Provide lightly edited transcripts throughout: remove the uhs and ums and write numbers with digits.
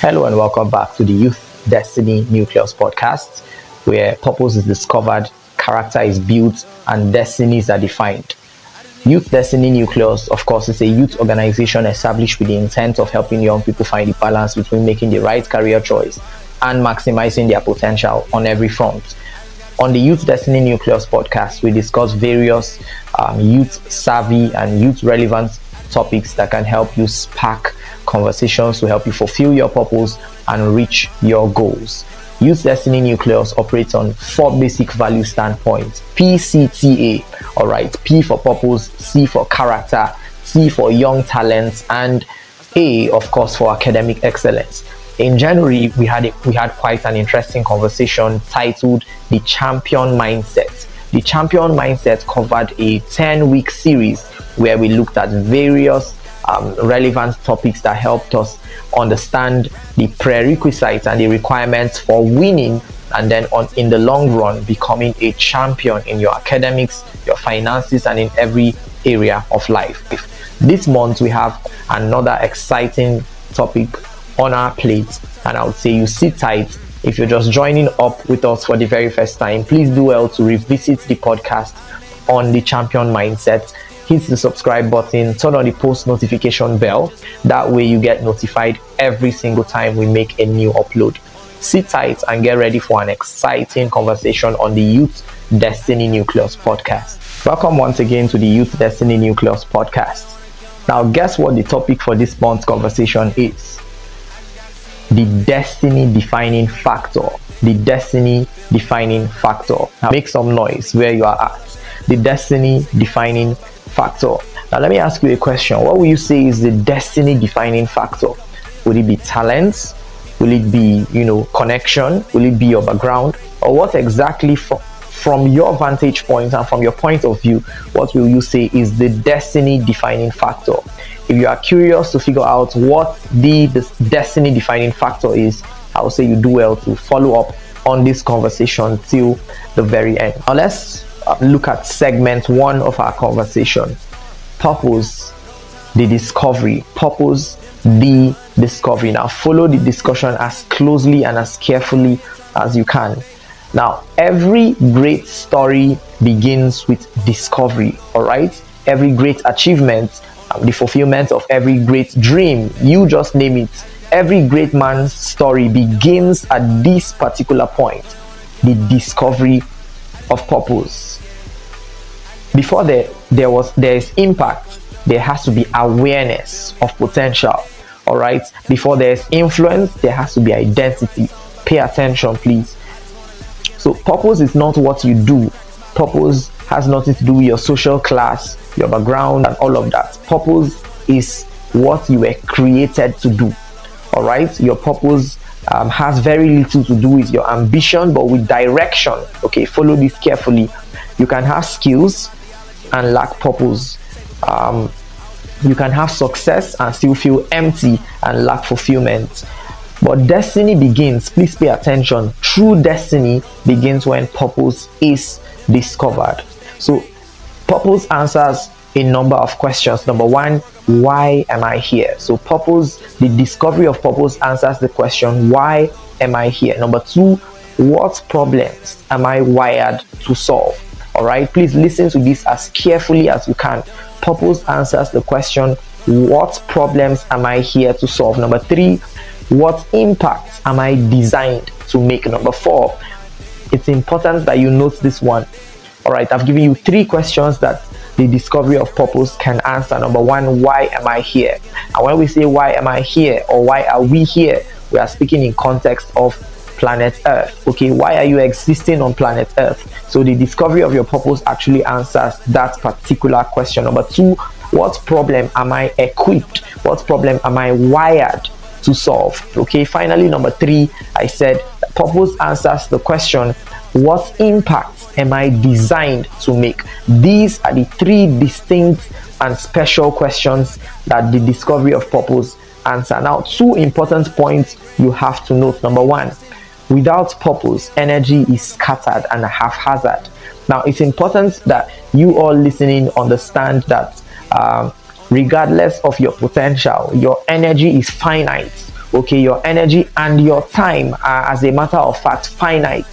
Hello and welcome back to the Youth Destiny Nucleus podcast, where purpose is discovered, character is built, and destinies are defined. Youth Destiny Nucleus, of course, is a youth organization established with the intent of helping young people find the balance between making the right career choice and maximizing their potential on every front. On the Youth Destiny Nucleus podcast, we discuss various youth savvy and youth relevant topics that can help you spark conversations to help you fulfill your purpose and reach your goals. Youth Destiny Nucleus operates on 4 basic value standpoints: PCTA, all right, P for purpose, C for character, T for young talents, and A, of course, for academic excellence. In January, we had quite an interesting conversation titled The Champion Mindset. The Champion Mindset covered a 10-week series where we looked at various relevant topics that helped us understand the prerequisites and the requirements for winning, and then in the long run becoming a champion in your academics, your finances, and in every area of life. This month we have another exciting topic on our plate, and I would say you sit tight. If you're just joining up with us for the very first time, please do well to revisit the podcast on the Champion Mindset. Hit the subscribe button, turn on the post notification bell. That way you get notified every single time we make a new upload. Sit tight and get ready for an exciting conversation on the Youth Destiny Nucleus podcast. Welcome once again to the Youth Destiny Nucleus podcast. Now, guess what the topic for this month's conversation is? The destiny defining factor. The destiny defining factor. Now, make some noise where you are at. The destiny defining factor. Now, let me ask you a question. What will you say is the destiny defining factor? Would it be talents? Will it be, connection? Will it be your background? Or what exactly from your vantage point and from your point of view, what will you say is the destiny defining factor? If you are curious to figure out what the destiny defining factor is, I would say you do well to follow up on this conversation till the very end. Now let's look at segment 1 of our conversation. Purpose, the discovery. Purpose, the discovery. Now follow the discussion as closely and as carefully as you can. Now, every great story begins with discovery, all right? Every great achievement, the fulfillment of every great dream, you just name it. Every great man's story begins at this particular point, the discovery of purpose. Before there is impact, there has to be awareness of potential, all right? Before there is influence, there has to be identity. Pay attention, please. So purpose is not what you do. Purpose has nothing to do with your social class, your background, and all of that. Purpose is what you were created to do. All right, your purpose has very little to do with your ambition, but with direction. Okay, follow this carefully. You can have skills and lack purpose. You can have success and still feel empty and lack fulfillment. But destiny begins, please pay attention. True destiny begins when purpose is discovered. So purpose answers a number of questions. Number 1, why am I here? So purpose, the discovery of purpose answers the question, why am I here? Number 2, what problems am I wired to solve? All right, please listen to this as carefully as you can. Purpose answers the question, what problems am I here to solve? Number 3, what impact am I designed to make? Number 4, it's important that you note this one. All right, I've given you 3 questions that the discovery of purpose can answer. Number 1, why am I here? And when we say why am I here or why are we here, we are speaking in context of planet Earth. Okay, why are you existing on planet Earth? So the discovery of your purpose actually answers that particular question. Number 2, what problem am I equipped? What problem am I wired to solve? Okay, finally, number 3, I said purpose answers the question, what impact am I designed to make? These are the 3 distinct and special questions that the discovery of purpose answer. Now, 2 important points you have to note. Number 1, without purpose, energy is scattered and haphazard. Now, it's important that you all listening understand that regardless of your potential, your energy is finite. Okay, your energy and your time are, as a matter of fact, finite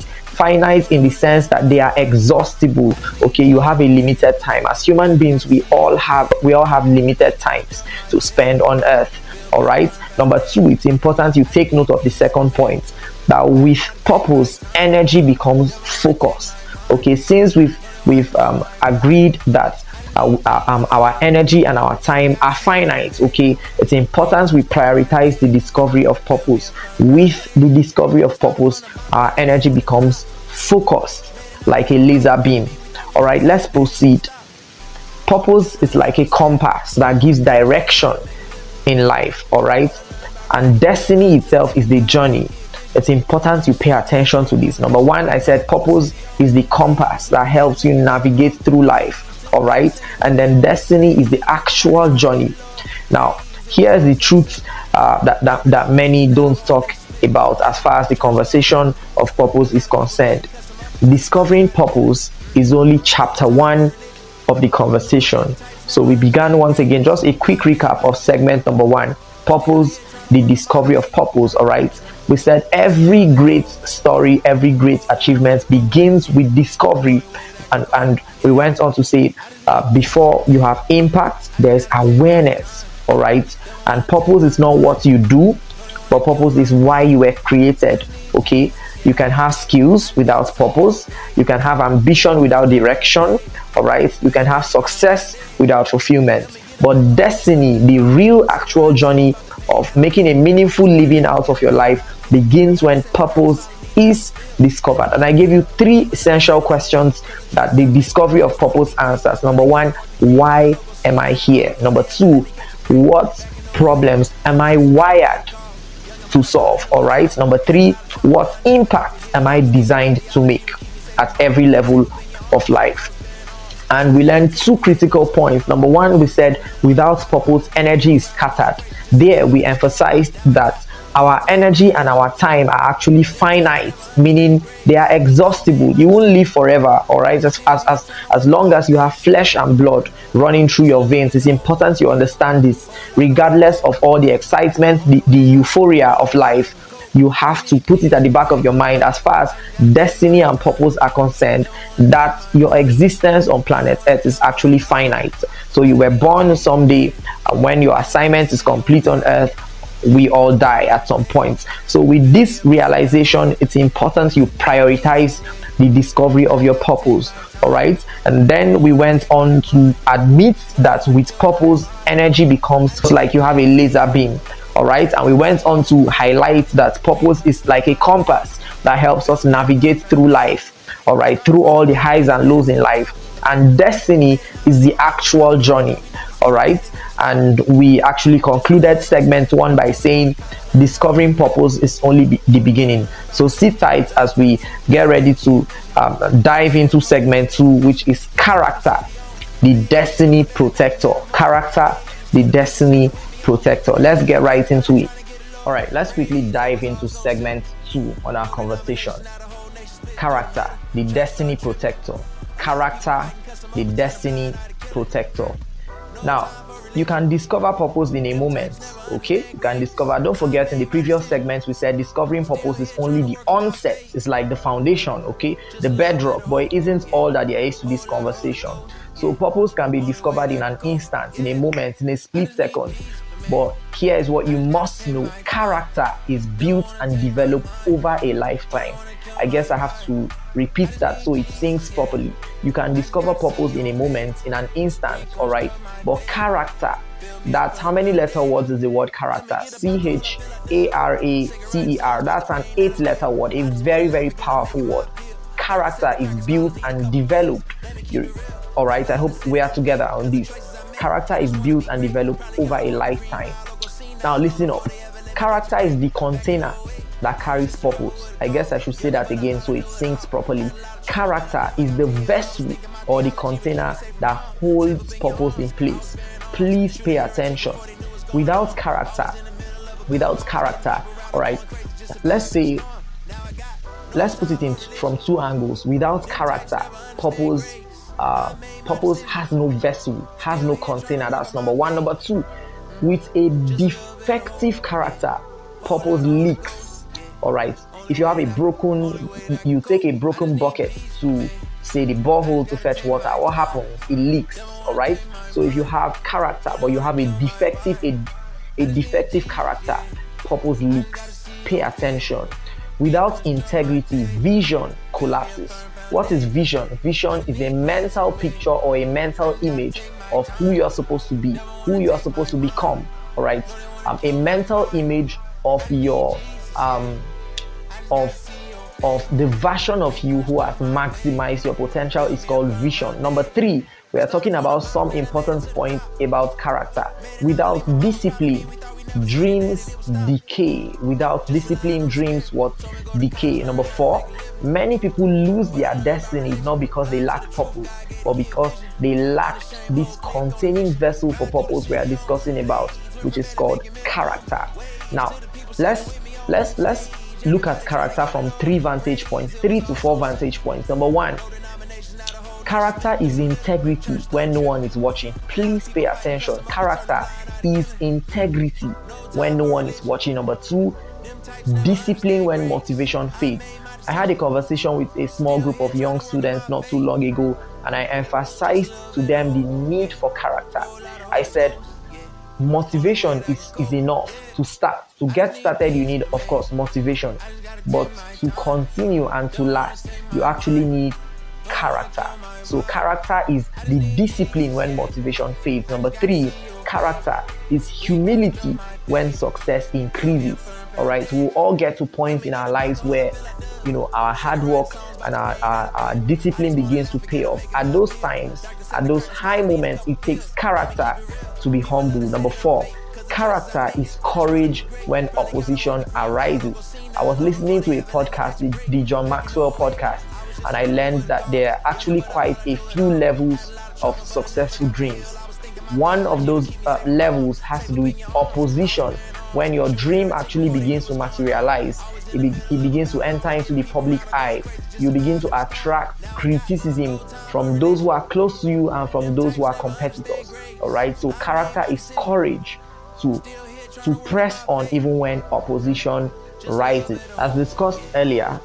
in the sense that they are exhaustible. Okay, you have a limited time. As human beings, we all have limited times to spend on earth. All right. Number two, it's important you take note of the second point, that with purpose, energy becomes focused. Okay, since we've agreed that our energy and our time are finite. Okay, it's important we prioritize the discovery of purpose. With the discovery of purpose, our energy becomes focused like a laser beam. All right, let's proceed. Purpose is like a compass that gives direction in life. All right, and destiny itself is the journey. It's important you pay attention to this. Number one, I said purpose is the compass that helps you navigate through life. All right, and then destiny is the actual journey. Now here's the truth that many don't talk about as far as the conversation of purpose is concerned. Discovering purpose is only chapter one of the conversation. So we began once again, just a quick recap of segment number one, purpose, the discovery of purpose. All right, we said every great story, every great achievement begins with discovery. And we went on to say before you have impact, there's awareness. All right, and purpose is not what you do, but purpose is why you were created. Okay, you can have skills without purpose, you can have ambition without direction. All right, you can have success without fulfillment, but destiny, the real actual journey of making a meaningful living out of your life, begins when purpose is discovered. And I gave you three essential questions that the discovery of purpose answers. Number one, why am I here? Number two, what problems am I wired to solve? All right. Number three, what impact am I designed to make at every level of life? And we learned two critical points. Number one, we said without purpose, energy is scattered. There we emphasized that our energy and our time are actually finite, meaning they are exhaustible. You won't live forever. All right, as long as you have flesh and blood running through your veins, it's important you understand this. Regardless of all the excitement, the euphoria of life, you have to put it at the back of your mind, as far as destiny and purpose are concerned, that your existence on planet Earth is actually finite. So you were born someday, and when your assignment is complete on Earth, we all die at some point. So with this realization, it's important you prioritize the discovery of your purpose. All right, and then we went on to admit that with purpose, energy becomes like you have a laser beam. All right, and we went on to highlight that purpose is like a compass that helps us navigate through life. All right, through all the highs and lows in life, and destiny is the actual journey. All right, and we actually concluded segment one by saying discovering purpose is only the beginning. So sit tight as we get ready to dive into segment two, which is character, the destiny protector. Character, the destiny protector. Let's get right into it. All right, let's quickly dive into segment two on our conversation. Character, the destiny protector. Character, the destiny protector. Now, you can discover purpose in a moment. Okay, you can discover. Don't forget, in the previous segments we said discovering purpose is only the onset. It's like the foundation, okay, the bedrock, but it isn't all that there is to this conversation. So purpose can be discovered in an instant, in a moment, in a split second. But here is what you must know. Character is built and developed over a lifetime. I guess I have to repeat that so it sinks properly. You can discover purpose in a moment, in an instant, all right? But character, that's how many letter words is the word character? C-H-A-R-A-T-E-R. That's an 8-letter word, a very, very powerful word. Character is built and developed. All right, I hope we are together on this. Character is built and developed over a lifetime. Now listen up. Character is the container that carries purpose. I guess I should say that again so it sinks properly. Character is the vessel or the container that holds purpose in place. Please pay attention. Without character, all right, let's put it in from two angles. Without character, purpose has no vessel, has no container. That's number one. Number two, with a defective character, purpose leaks. All right. If you have you take a broken bucket to, say, the borehole to fetch water, what happens? It leaks. All right. So if you have character, but you have a defective character, purpose leaks. Pay attention. Without integrity, vision collapses. What is vision? Vision is a mental picture or a mental image of who you are supposed to be, who you are supposed to become. All right. A mental image of your of the version of you who has maximized your potential is called vision. Number 3, we are talking about some important points about character. Without discipline, dreams decay. Without discipline, dreams decay. Number 4, many people lose their destiny not because they lack purpose, but because they lack this containing vessel for purpose we are discussing about, which is called character. Now, let's look at character from 3 to 4 vantage points. Number 1, character is integrity when no one is watching. Please pay attention. Character is integrity when no one is watching. Number 2, discipline when motivation fades. I had a conversation with a small group of young students not too long ago, and I emphasized to them the need for character. I said, motivation is enough to start. To get started, you need, of course, motivation. But to continue and to last, you actually need character. So character is the discipline when motivation fades. Number 3, character is humility when success increases. All right, we'll all get to points in our lives where, our hard work and our discipline begins to pay off. At those times, at those high moments, it takes character to be humble. Number 4, character is courage when opposition arises. I was listening to a podcast, the John Maxwell podcast, and I learned that there are actually quite a few levels of successful dreams. One of those levels has to do with opposition. When your dream actually begins to materialize, it begins to enter into the public eye. You begin to attract criticism from those who are close to you and from those who are competitors. All right. So character is courage to press on even when opposition rises. As discussed earlier,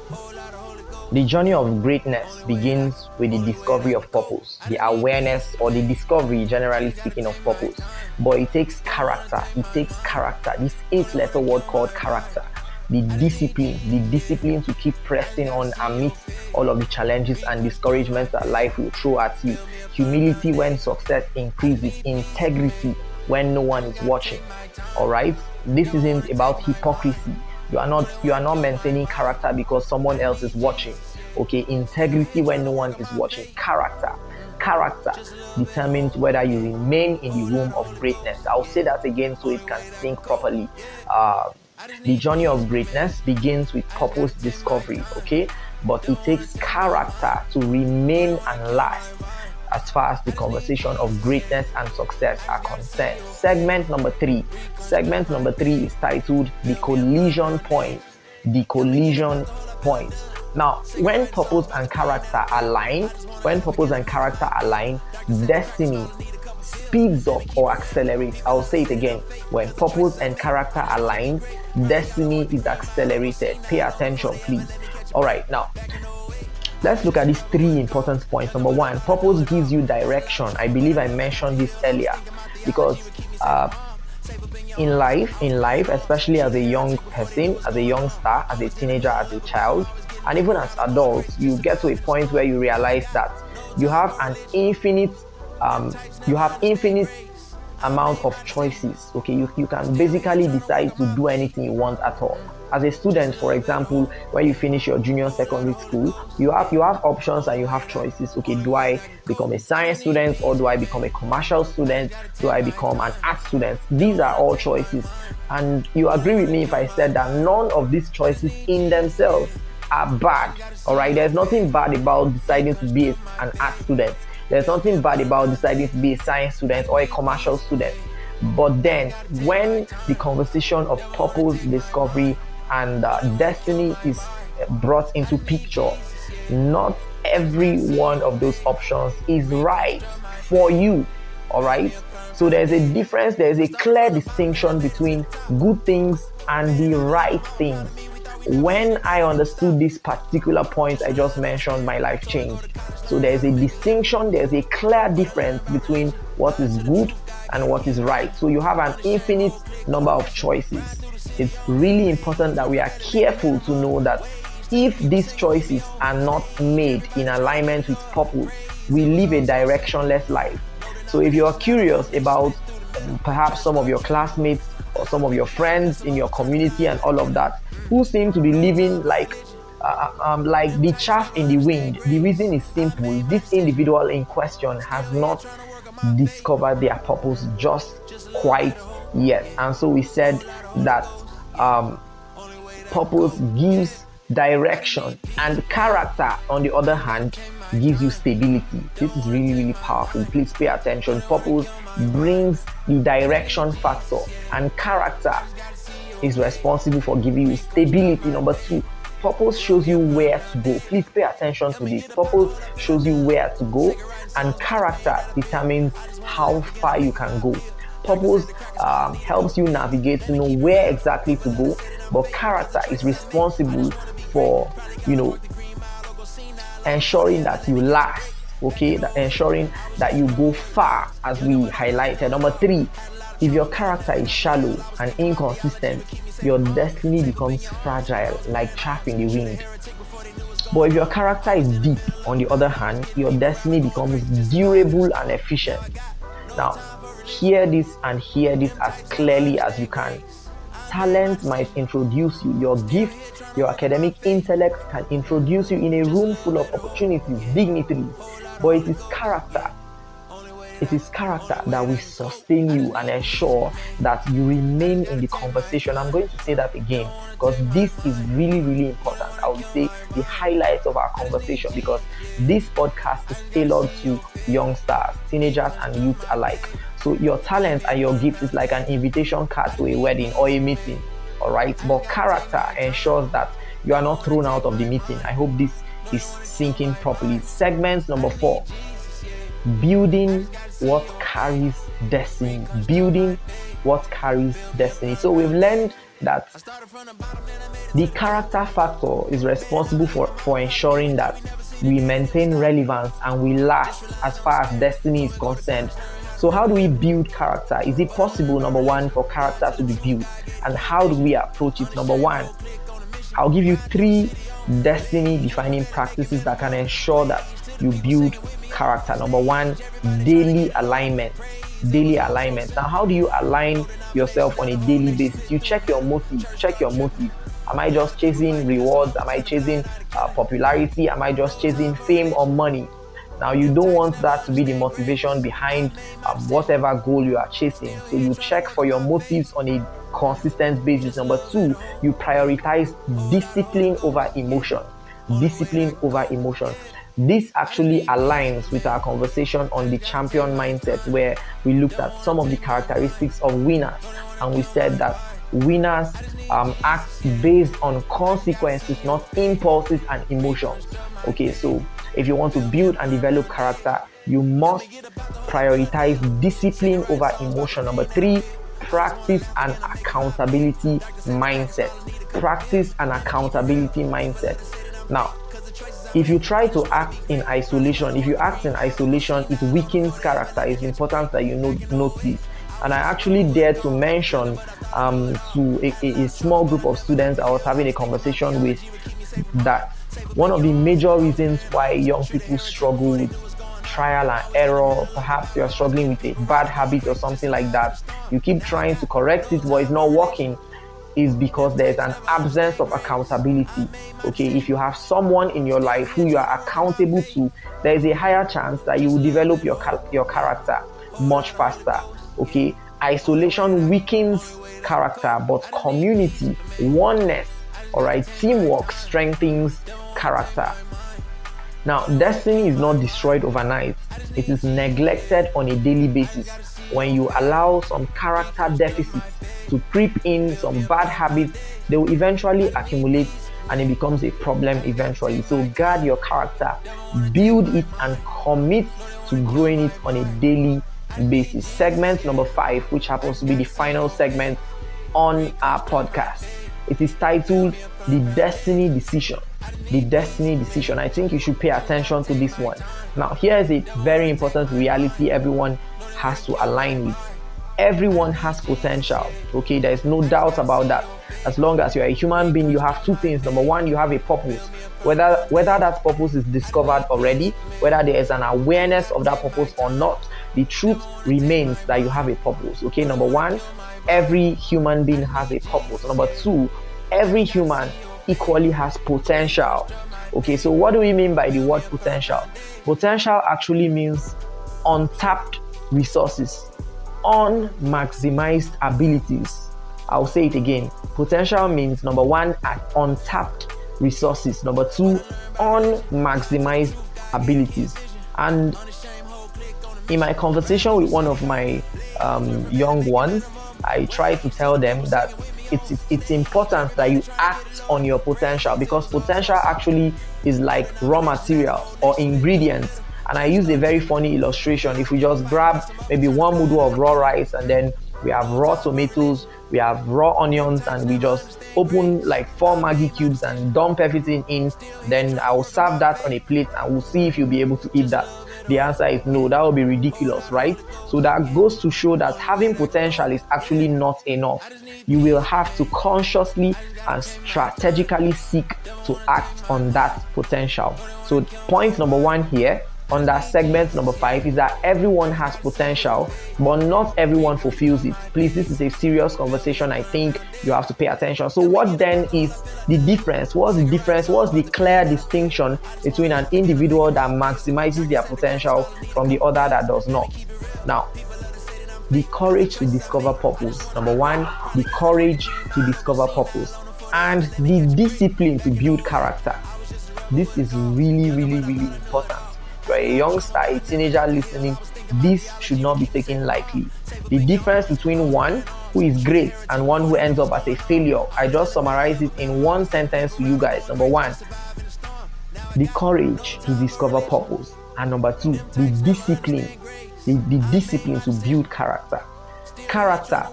the journey of greatness begins with the discovery of purpose, the awareness or the discovery, generally speaking, of purpose. But it takes character. It takes character. This 8-letter word called character. The discipline to keep pressing on amidst all of the challenges and discouragements that life will throw at you. Humility when success increases. Integrity when no one is watching. All right. This isn't about hypocrisy. You are not maintaining character because someone else is watching. Okay, integrity when no one is watching. Character determines whether you remain in the room of greatness. I'll say that again so it can sink properly. The journey of greatness begins with purpose discovery, okay? But it takes character to remain and last as far as the conversation of greatness and success are concerned. Segment number 3 is titled The Collision Point. The Collision Point. Now, when purpose and character align, destiny speeds up or accelerates. I'll say it again. When purpose and character align, destiny is accelerated. Pay attention, please. All right, now let's look at these 3 important points. Number 1, purpose gives you direction. I believe I mentioned this earlier because in life, especially as a young person, as a youngster, as a teenager, as a child, and even as adults, you get to a point where you realize that you have an infinite amount of choices. Okay, you can basically decide to do anything you want at all. As a student, for example, when you finish your junior secondary school, you have options and you have choices. Okay, do I become a science student or do I become a commercial student? Do I become an art student? These are all choices. And you agree with me if I said that none of these choices in themselves are bad. All right, there's nothing bad about deciding to be an art student. There's nothing bad about deciding to be a science student or a commercial student. But then when the conversation of purpose discovery and destiny is brought into picture, not every one of those options is right for you. All right, so there's a difference, there's a clear distinction between good things and the right things. When I understood this particular point I just mentioned, my life changed. So there's a distinction, there's a clear difference between what is good and what is right. So you have an infinite number of choices. It's really important that we are careful to know that if these choices are not made in alignment with purpose, we live a directionless life. So if you are curious about perhaps some of your classmates or some of your friends in your community and all of that who seem to be living like the chaff in the wind, the reason is simple. This individual in question has not discovered their purpose just quite yet. And so we said that purpose gives direction, and character, on the other hand, gives you stability. This is really, really powerful. Please pay attention. Purpose brings the direction factor, and character is responsible for giving you stability. Number two, purpose shows you where to go. Please pay attention to this. Purpose shows you where to go, and character determines how far you can go. Purpose helps you navigate to know where exactly to go, but character is responsible for, ensuring that you last, okay, ensuring that you go far, as we highlighted. Number three, if your character is shallow and inconsistent, your destiny becomes fragile like chaff in the wind. But if your character is deep, on the other hand, your destiny becomes durable and efficient. Now, hear this and hear this as clearly as you can. Talent might introduce you. Your gift, your academic intellect can introduce you in a room full of opportunities, dignitaries. But it is character. It is character that will sustain you and ensure that you remain in the conversation. I'm going to say that again because this is really, really important. I will say the highlights of our conversation, because this podcast is tailored to youngsters, teenagers, and youth alike. So your talent and your gift is like an invitation card to a wedding or a meeting, all right? But character ensures that you are not thrown out of the meeting. I hope this is sinking properly. Segment number 4, building what carries destiny. Building what carries destiny. So we've learned that the character factor is responsible for ensuring that we maintain relevance and we last as far as destiny is concerned. So how do we build character? Is it possible, number one, for character to be built? And how do we approach it? Number one, I'll give you 3 destiny defining practices that can ensure that you build character. Number 1, daily alignment. Daily alignment. Now, how do you align yourself on a daily basis? You check your motive. Am I just chasing rewards? Am I chasing popularity? Am I just chasing fame or money? Now, you don't want that to be the motivation behind whatever goal you are chasing. So you check for your motives on a consistent basis. Number 2, you prioritize discipline over emotion. Discipline over emotion. This actually aligns with our conversation on the champion mindset, where we looked at some of the characteristics of winners, and we said that winners act based on consequences, not impulses and emotions. Okay, so if you want to build and develop character, you must prioritize discipline over emotion. Number 3, practice an accountability mindset. Practice an accountability mindset. Now, if you try to act in isolation, it weakens character. It's important that you note this. And I actually dared to mention to a small group of students I was having a conversation with that one of the major reasons why young people struggle with trial and error, perhaps you are struggling with a bad habit or something like that, you keep trying to correct it but it's not working, is because there's an absence of accountability. Okay, if you have someone in your life who you are accountable to, there is a higher chance that you will develop your character much faster. Okay, isolation weakens character, but community, oneness, all right, teamwork strengthens character. Now, destiny is not destroyed overnight. It is neglected on a daily basis. When you allow some character deficits to creep in, some bad habits, they will eventually accumulate and it becomes a problem eventually. So guard your character, build it, and commit to growing it on a daily basis. Segment number 5, which happens to be the final segment on our podcast. It is titled The Destiny Decision. The Destiny Decision. I think you should pay attention to this one. Now, here is a very important reality everyone has to align with. Everyone has potential. Okay, there is no doubt about that. As long as you are a human being, you have two things. Number one, you have a purpose. Whether that purpose is discovered already, whether there is an awareness of that purpose or not, the truth remains that you have a purpose. Okay, number one, every human being has a purpose. Number two, every human equally has potential. Okay, so what do we mean by the word potential? Potential actually means untapped resources, unmaximized abilities. I'll say it again. Potential means number one, untapped resources. Number two, unmaximized abilities. And in my conversation with one of my young ones, I try to tell them that it's important that you act on your potential, because potential actually is like raw materials or ingredients. And I use a very funny illustration. If we just grab maybe one mudu of raw rice, and then we have raw tomatoes, we have raw onions, and we just open like 4 Maggi cubes and dump everything in, then I will serve that on a plate and we'll see if you'll be able to eat that. The answer is no. That would be ridiculous, right? So that goes to show that having potential is actually not enough. You will have to consciously and strategically seek to act on that potential. So point number one here under segment number 5 is that everyone has potential, but not everyone fulfills it. Please, this is a serious conversation. I think you have to pay attention. So what then is the difference? What's the difference? What's the clear distinction between an individual that maximizes their potential from the other that does not? Now, the courage to discover purpose. Number one, the courage to discover purpose, and the discipline to build character. This is really, really, really important. For a youngster, a teenager listening, this should not be taken lightly. The difference between one who is great and one who ends up as a failure, I just summarize it in one sentence to you guys. Number one, the courage to discover purpose, and number two, the discipline, the discipline to build character. Character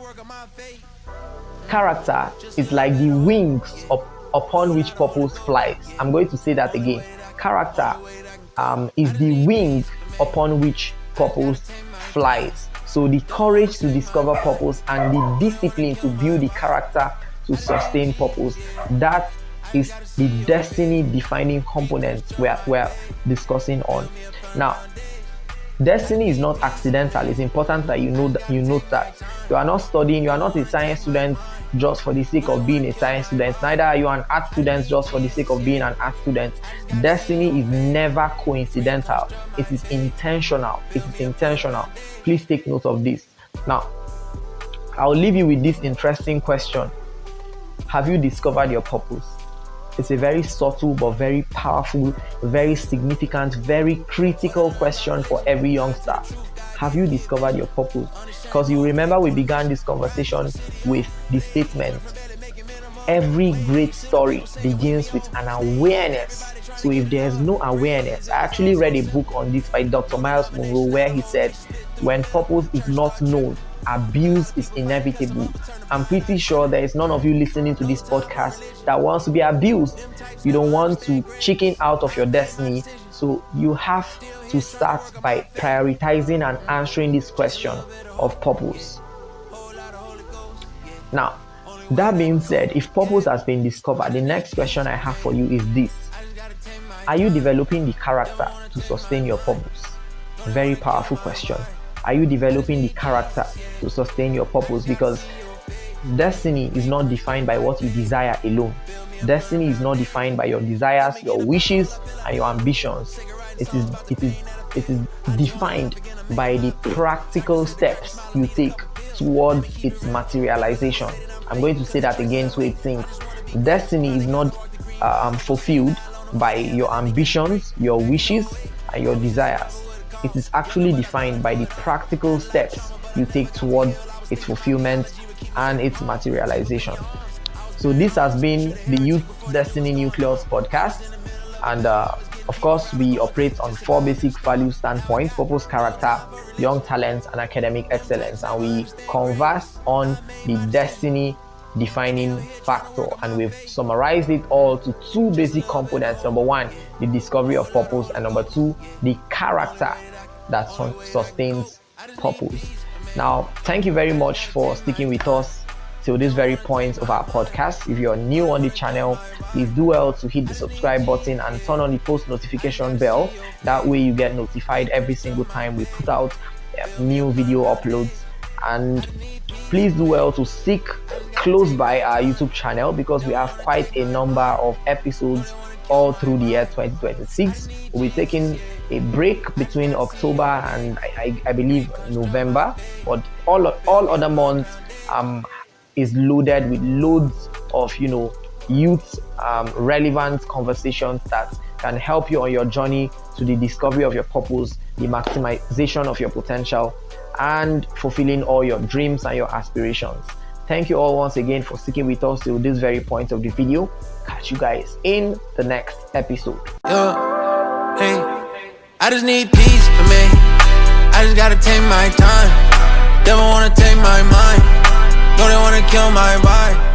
is like the wings upon which purpose flies. I'm going to say that again. Character is the wing upon which purpose flies. So the courage to discover purpose and the discipline to build the character to sustain purpose, that is the destiny defining component we're discussing on. Now, destiny is not accidental. It's important that you note that. You are not studying, you are not a science student just for the sake of being a science student. Neither are you an art student just for the sake of being an art student. Destiny is never coincidental. It is intentional. Please take note of this. Now, I'll leave you with this interesting question. Have you discovered your purpose? It's a very subtle but very powerful, very significant, very critical question for every youngster. Have you discovered your purpose? Because you remember we began this conversation with the statement, every great story begins with an awareness. So if there's no awareness, I actually read a book on this by Dr. Miles Monroe where he said, when purpose is not known, abuse is inevitable. I'm pretty sure there is none of you listening to this podcast that wants to be abused. You don't want to chicken out of your destiny. So you have to start by prioritizing and answering this question of purpose. Now, that being said, if purpose has been discovered, the next question I have for you is this. Are you developing the character to sustain your purpose? Very powerful question. Are you developing the character to sustain your purpose? Because destiny is not defined by what you desire alone. Destiny is not defined by your desires, your wishes, and your ambitions. It is defined by the practical steps you take towards its materialization. I'm going to say that again so it sinks. Destiny is not fulfilled by your ambitions, your wishes, and your desires. It is actually defined by the practical steps you take towards its fulfillment and its materialization. So this has been the Youth Destiny Nucleus podcast, and of course we operate on 4 basic value standpoints: purpose, character, young talents, and academic excellence, and we converse on the destiny defining factor, and we've summarized it all to two basic components. Number one, the discovery of purpose, and number two, the character that sustains purpose. Now, thank you very much for sticking with us till this very point of our podcast. If you're new on the channel, please do well to hit the subscribe button and turn on the post notification bell. That way you get notified every single time we put out new video uploads. And please do well to stick close by our YouTube channel, because we have quite a number of episodes all through the year 2026. We'll be taking a break between October and I believe November, but all other months is loaded with loads of youth relevant conversations that can help you on your journey to the discovery of your purpose, the maximization of your potential, and fulfilling all your dreams and your aspirations. Thank you all once again for sticking with us till this very point of the video. Catch you guys in the next episode. Yo, hey, I just need peace for me. I just gotta take my time. They don't wanna take my mind. No, they wanna kill my vibe.